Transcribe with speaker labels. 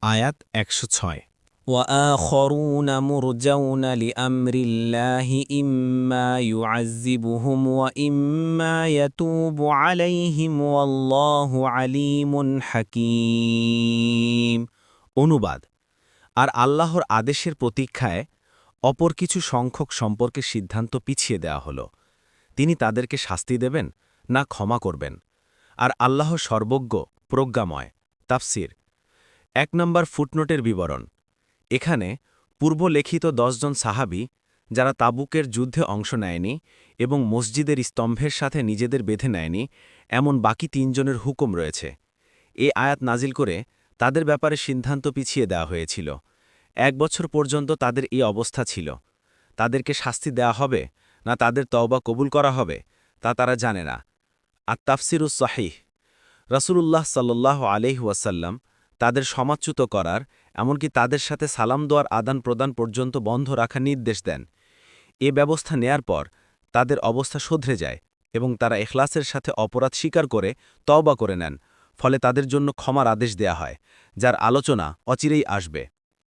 Speaker 1: আয়াত ১০৬।
Speaker 2: وآخرون مرجون لأمر الله إما يعذبهم وإما يتوب عليهم والله عليم حكيم।
Speaker 1: অনুবাদ: আর আল্লাহর আদেশের প্রতীক্ষায় অপর কিছু সংখ্যক সম্পর্কে সিদ্ধান্ত পিছিয়ে দেওয়া হল। তিনি তাদেরকে শাস্তি দেবেন না ক্ষমা করবেন। আর আল্লাহ সর্বজ্ঞ, প্রজ্ঞাময়। তাফসির। ১ নম্বর ফুটনোটের বিবরণ। এখানে পূর্বলেখিত ১০ জন সাহাবী, যারা তাবুকের যুদ্ধে অংশ নেয়নি এবং মসজিদের স্তম্ভের সাথে নিজেদের বেঁধে নেয়নি, এমন বাকি ৩ জনের হুকুম রয়েছে। এ আয়াত নাজিল করে তাদের ব্যাপারে সিদ্ধান্ত পিছিয়ে দেওয়া হয়েছিল। ১ বছর পর্যন্ত তাদের এই অবস্থা ছিল। তাদেরকে শাস্তি দেওয়া হবে না তাদের তওবা কবুল করা হবে, তা তারা জানে না। আত-তাফসিরুস সহিহ। রাসূলুল্লাহ সাল্লাল্লাহু আলাইহি ওয়াসাল্লাম তাদের সমাচ্যুত করার, এমনকি তাদের সাথে সালাম দোয়ার আদান-প্রদান পর্যন্ত বন্ধ রাখার নির্দেশ দেন। এ ব্যবস্থা নেয়ার পর তাদের অবস্থা শুধরে যায় এবং তারা ইখলাসের সাথে অপরাধ স্বীকার করে তওবা করে নেন। ফলে তাদের জন্য ক্ষমার আদেশ দেয়া হয়, যার আলোচনা অচিরেই আসবে।